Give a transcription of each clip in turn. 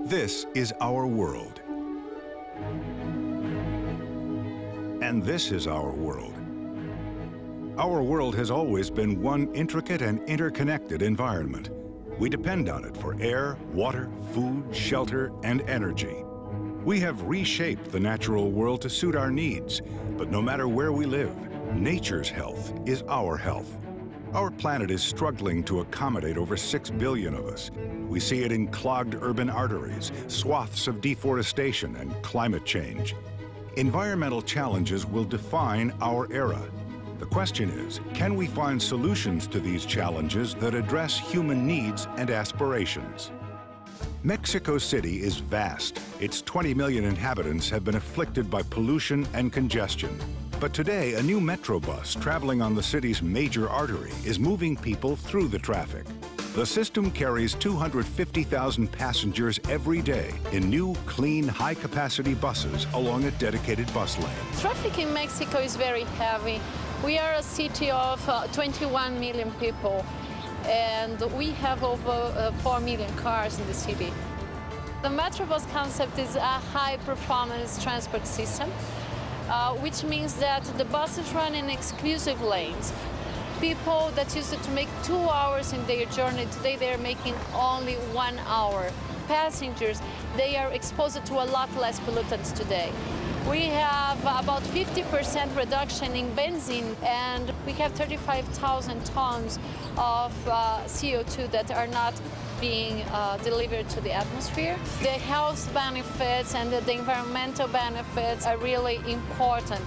This is our world. And this is our world. Our world has always been one intricate and interconnected environment. We depend on it for air, water, food, shelter, and energy. We have reshaped the natural world to suit our needs, but no matter where we live, nature's health is our health. Our planet is struggling to accommodate over 6 billion of us. We see it in clogged urban arteries, swaths of deforestation, and climate change. Environmental challenges will define our era. The question is, can we find solutions to these challenges that address human needs and aspirations? Mexico City is vast. Its 20 million inhabitants have been afflicted by pollution and congestion. But today, a new metro bus traveling on the city's major artery is moving people through the traffic. The system carries 250,000 passengers every day in new, clean, high-capacity buses along a dedicated bus lane. Traffic in Mexico is very heavy. We are a city of 21 million people, and we have over 4 million cars in the city. The Metrobus concept is a high-performance transport system, which means that the buses run in exclusive lanes. People that used to make 2 hours in their journey, today they're making only 1 hour. Passengers, they are exposed to a lot less pollutants today. We have about 50% reduction in benzene, and we have 35,000 tons of CO2 that are not being delivered to the atmosphere. The health benefits and the environmental benefits are really important.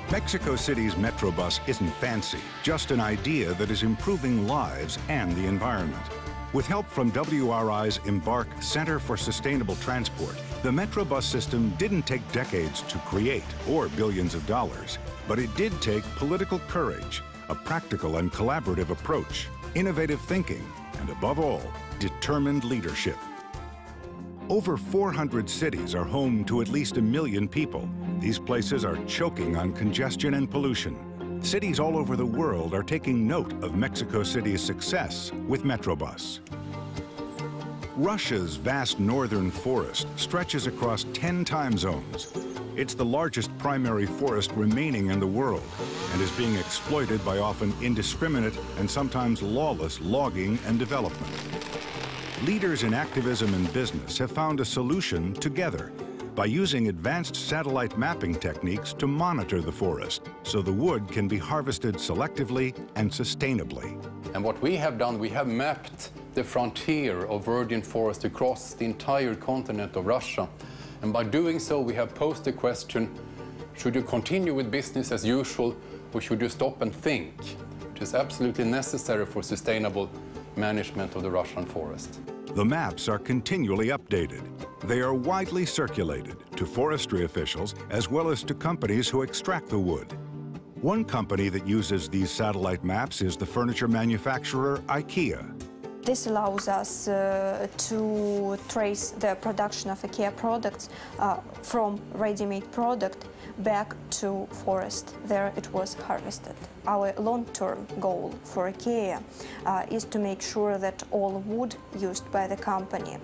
Mexico City's Metrobus isn't fancy, just an idea that is improving lives and the environment. With help from WRI's Embark Center for Sustainable Transport, the Metrobus system didn't take decades to create or billions of dollars, but it did take political courage, a practical and collaborative approach, innovative thinking, and above all, determined leadership. Over 400 cities are home to at least 1 million people. These places are choking on congestion and pollution. Cities all over the world are taking note of Mexico City's success with Metrobus. Russia's vast northern forest stretches across 10 time zones. It's the largest primary forest remaining in the world and is being exploited by often indiscriminate and sometimes lawless logging and development. Leaders in activism and business have found a solution together by using advanced satellite mapping techniques to monitor the forest so the wood can be harvested selectively and sustainably. And what we have done, we have mapped the frontier of virgin forest across the entire continent of Russia. And by doing so, we have posed the question, should you continue with business as usual, or should you stop and think, which is absolutely necessary for sustainable management of the Russian forest. The maps are continually updated. They are widely circulated to forestry officials as well as to companies who extract the wood. One company that uses these satellite maps is the furniture manufacturer IKEA. This allows us to trace the production of IKEA products from ready-made product back to forest. There it was harvested. Our long-term goal for IKEA is to make sure that all wood used by the company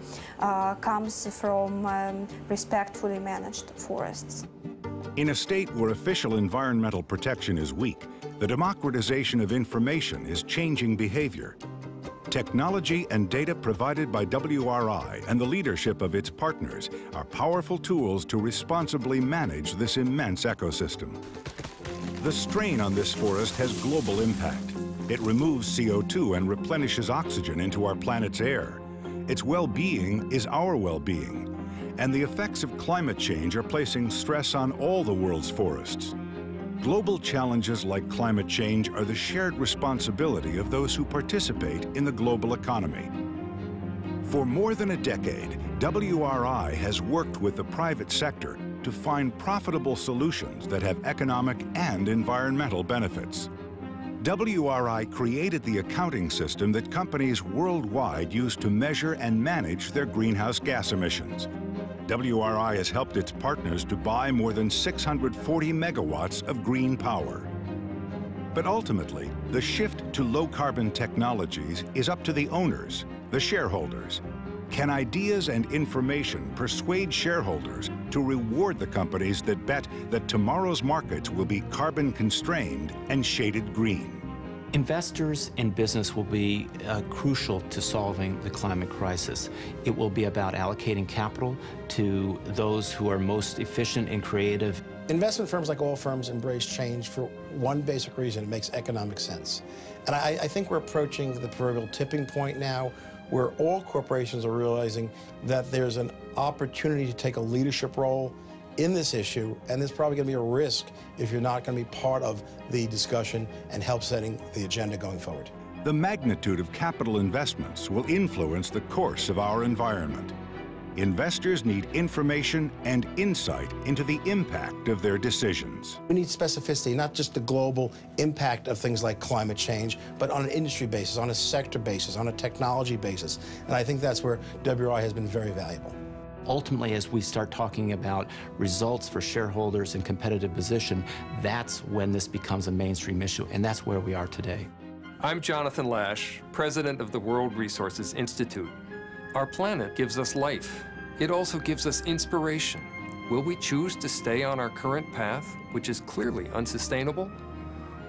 comes from respectfully managed forests. In a state where official environmental protection is weak, the democratization of information is changing behavior. Technology and data provided by WRI and the leadership of its partners are powerful tools to responsibly manage this immense ecosystem. The strain on this forest has global impact. It removes CO2 and replenishes oxygen into our planet's air. Its well-being is our well-being, and the effects of climate change are placing stress on all the world's forests. Global challenges like climate change are the shared responsibility of those who participate in the global economy. For more than a decade, WRI has worked with the private sector to find profitable solutions that have economic and environmental benefits. WRI created the accounting system that companies worldwide use to measure and manage their greenhouse gas emissions. WRI has helped its partners to buy more than 640 megawatts of green power. But ultimately, the shift to low-carbon technologies is up to the owners, the shareholders. Can ideas and information persuade shareholders to reward the companies that bet that tomorrow's markets will be carbon constrained and shaded green? Investors in business will be crucial to solving the climate crisis. It will be about allocating capital to those who are most efficient and creative. Investment firms, like all firms, embrace change for one basic reason: it makes economic sense. And I think we're approaching the proverbial tipping point now, where all corporations are realizing that there's an opportunity to take a leadership role in this issue, and there's probably going to be a risk if you're not going to be part of the discussion and help setting the agenda going forward. The magnitude of capital investments will influence the course of our environment. Investors need information and insight into the impact of their decisions. We need specificity, not just the global impact of things like climate change, but on an industry basis, on a sector basis, on a technology basis. And I think that's where WRI has been very valuable. Ultimately, as we start talking about results for shareholders and competitive position, that's when this becomes a mainstream issue, and that's where we are today. I'm Jonathan Lash, president of the World Resources Institute. Our planet gives us life. It also gives us inspiration. Will we choose to stay on our current path, which is clearly unsustainable?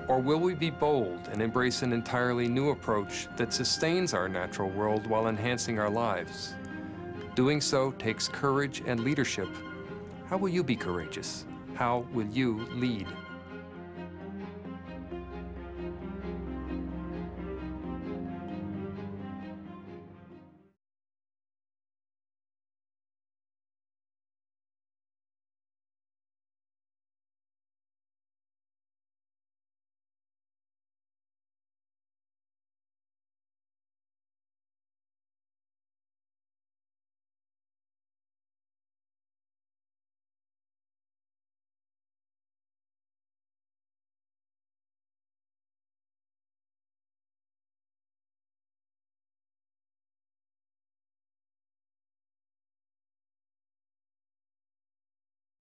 Or will we be bold and embrace an entirely new approach that sustains our natural world while enhancing our lives? Doing so takes courage and leadership. How will you be courageous? How will you lead?